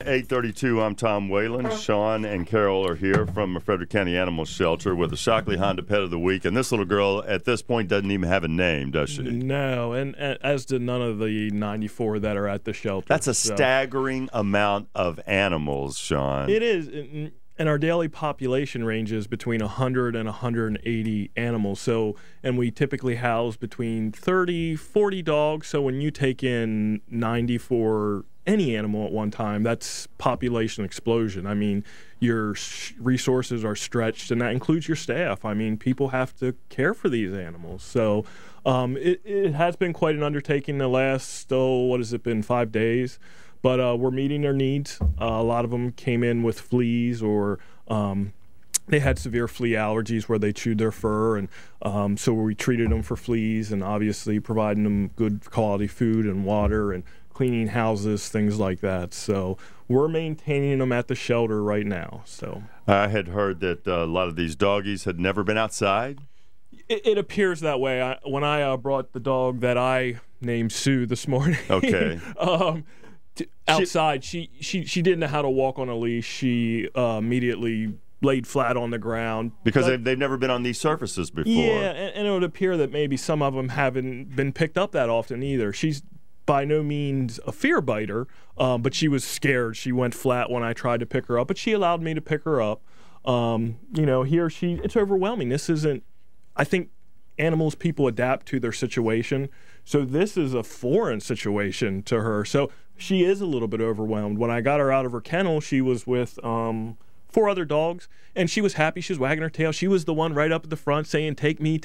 8:32. I'm Tom Whalen. Sean and Carol are here from Frederick County Animal Shelter with the Shockley Honda Pet of the Week. And this little girl at this point doesn't even have a name, does she? No, and as did none of the 94 that are at the shelter. That's a staggering amount of animals, Sean. It is. And our daily population ranges between 100 and 180 animals. So, and we typically house between 30, 40 dogs. So when you take in 90 for any animal at one time, that's population explosion. I mean, your resources are stretched, and that includes your staff. I mean, people have to care for these animals. So it has been quite an undertaking the last, what has it been, 5 days? But we're meeting their needs. A lot of them came in with fleas, or they had severe flea allergies where they chewed their fur, and so we treated them for fleas, and obviously providing them good quality food and water and cleaning houses, things like that. So we're maintaining them at the shelter right now. So I had heard that a lot of these doggies had never been outside. It appears that way. When I brought the dog that I named Sue this morning, okay. Outside, she didn't know how to walk on a leash. She immediately laid flat on the ground. Because they've never been on these surfaces before. Yeah, and it would appear that maybe some of them haven't been picked up that often either. She's by no means a fear biter, but she was scared. She went flat when I tried to pick her up, but she allowed me to pick her up. It's overwhelming. This isn't, I think people adapt to their situation. So this is a foreign situation to her. So she is a little bit overwhelmed. When I got her out of her kennel, she was with 4 other dogs, and she was happy. She was wagging her tail. She was the one right up at the front saying, take me,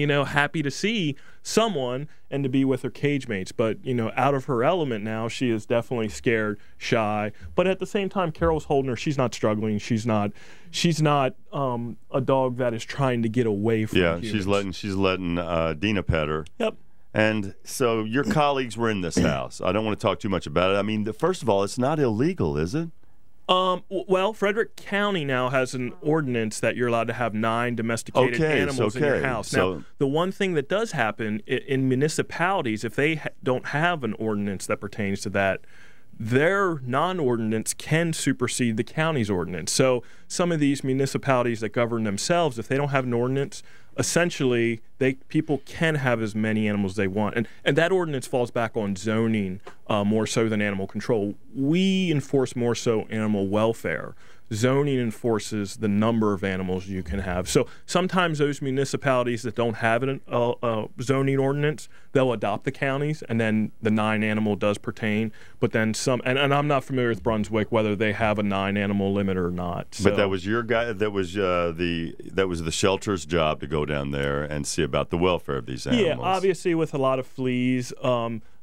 happy to see someone and to be with her cage mates. But, out of her element now, she is definitely scared, shy. But at the same time, Carol's holding her. She's not struggling. She's not a dog that is trying to get away from humans. she's letting Dina pet her. Yep. And so your colleagues were in this house. I don't want to talk too much about it. I mean, first of all, it's not illegal, is it? Well, Frederick County now has an ordinance that you're allowed to have 9 domesticated animals in your house. Now, the one thing that does happen in municipalities, if they don't have an ordinance that pertains to that, their non-ordinance can supersede the county's ordinance. So some of these municipalities that govern themselves, if they don't have an ordinance, essentially people can have as many animals as they want. And that ordinance falls back on zoning more so than animal control. We enforce more so animal welfare. Zoning enforces the number of animals you can have. So sometimes those municipalities that don't have a zoning ordinance, they'll adopt the counties, and then the 9 animal does pertain. But then some, and I'm not familiar with Brunswick whether they have a 9 animal limit or not. So. But that was your guy. That was the shelter's job to go down there and see about the welfare of these animals. Yeah, obviously with a lot of fleas.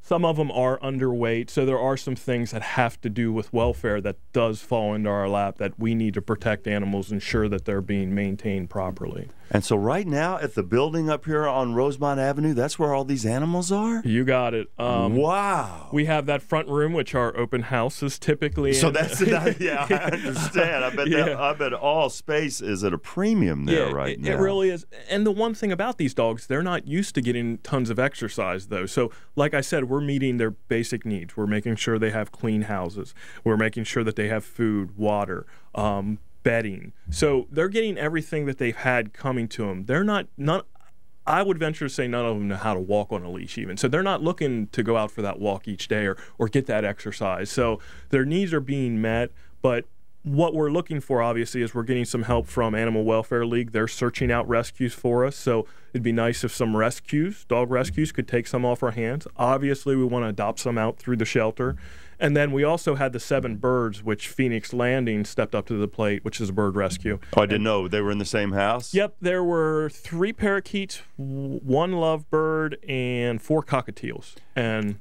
Some of them are underweight, so there are some things that have to do with welfare that does fall into our lap that we need to protect animals, ensure that they're being maintained properly. And so right now at the building up here on Rosemont Avenue, that's where all these animals are? You got it. Wow. We have that front room, which our open houses typically. So that's yeah, I understand. I bet all space is at a premium there right now. It really is. And the one thing about these dogs, they're not used to getting tons of exercise, though. So like I said, we're meeting their basic needs. We're making sure they have clean houses. We're making sure that they have food, water, bedding. So they're getting everything that they've had coming to them. They're not I would venture to say none of them know how to walk on a leash even. So they're not looking to go out for that walk each day or get that exercise. So their needs are being met, but what we're looking for, obviously, is we're getting some help from Animal Welfare League. They're searching out rescues for us, so it'd be nice if some dog rescues, could take some off our hands. Obviously, we want to adopt some out through the shelter. And then we also had the 7 birds, which Phoenix Landing stepped up to the plate, which is a bird rescue. Oh, I didn't know. They were in the same house? Yep. There were 3 parakeets, 1 lovebird, and 4 cockatiels. And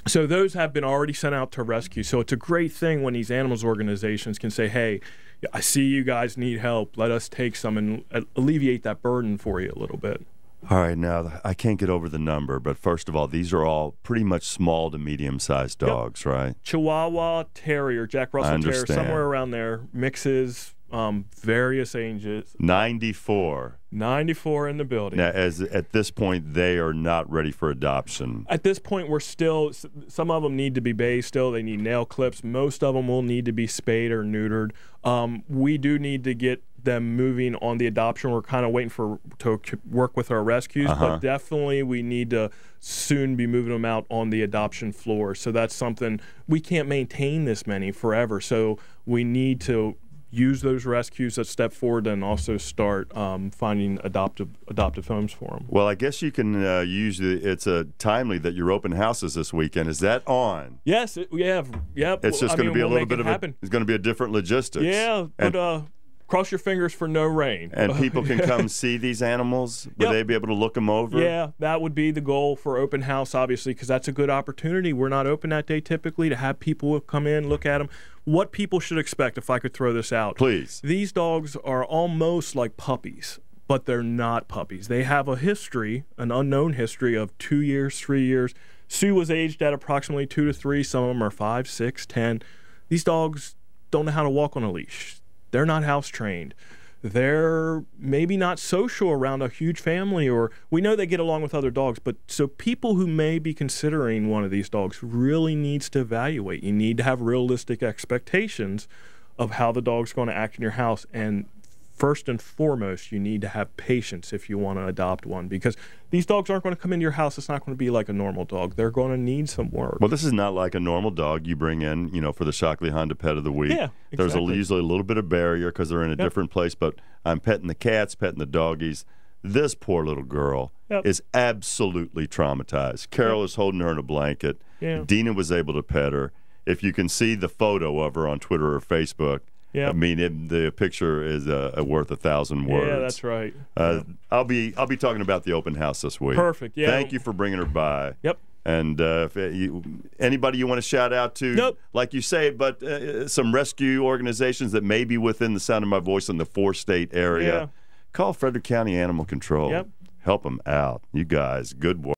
so those have been already sent out to rescue. So it's a great thing when these animals organizations can say, hey, I see you guys need help. Let us take some and alleviate that burden for you a little bit. All right, now, I can't get over the number, but first of all, these are all pretty much small to medium-sized dogs, right? Chihuahua, Terrier, Jack Russell Terrier, somewhere around there, mixes, various ages. 94. 94 in the building. Now, at this point, they are not ready for adoption. At this point, we're still, some of them need to be bays still. They need nail clips. Most of them will need to be spayed or neutered. We do need to get them moving on the adoption. We're kind of waiting to work with our rescues, but definitely we need to soon be moving them out on the adoption floor. So that's something, we can't maintain this many forever. So we need to use those rescues that step forward and also start finding adoptive homes for them. Well, I guess you can use it's timely that your open house is this weekend. Is that on? Yes, we have. Yep. It's just going to be a little bit of it's going to be a different logistics. Yeah, but cross your fingers for no rain. And people can come see these animals? Will they be able to look them over? Yeah, that would be the goal for open house, obviously, because that's a good opportunity. We're not open that day typically, to have people come in, look at them. What people should expect, if I could throw this out. Please. These dogs are almost like puppies, but they're not puppies. They have a history, an unknown history of 2 years, 3 years. Sue was aged at approximately 2 to 3. Some of them are 5, 6, 10. These dogs don't know how to walk on a leash. They're not house trained. They're maybe not social around a huge family, or we know they get along with other dogs, but so people who may be considering one of these dogs really needs to evaluate. You need to have realistic expectations of how the dog's going to act in your house, and first and foremost, you need to have patience if you want to adopt one, because these dogs aren't going to come into your house. It's not going to be like a normal dog. They're going to need some work. Well, this is not like a normal dog you bring in, for the Shockley Honda Pet of the Week. Yeah, exactly. There's usually a little bit of barrier because they're in a different place, but I'm petting the cats, petting the doggies. This poor little girl is absolutely traumatized. Carol is holding her in a blanket. Yeah. Dina was able to pet her. If you can see the photo of her on Twitter or Facebook, I mean, the picture is worth 1,000 words. Yeah, that's right. I'll be talking about the open house this week. Perfect. Yeah. Thank you for bringing her by. Yep. And if anybody you want to shout out to, like you say, but some rescue organizations that may be within the sound of my voice in the 4-state area, call Frederick County Animal Control. Yep. Help them out. You guys, good work.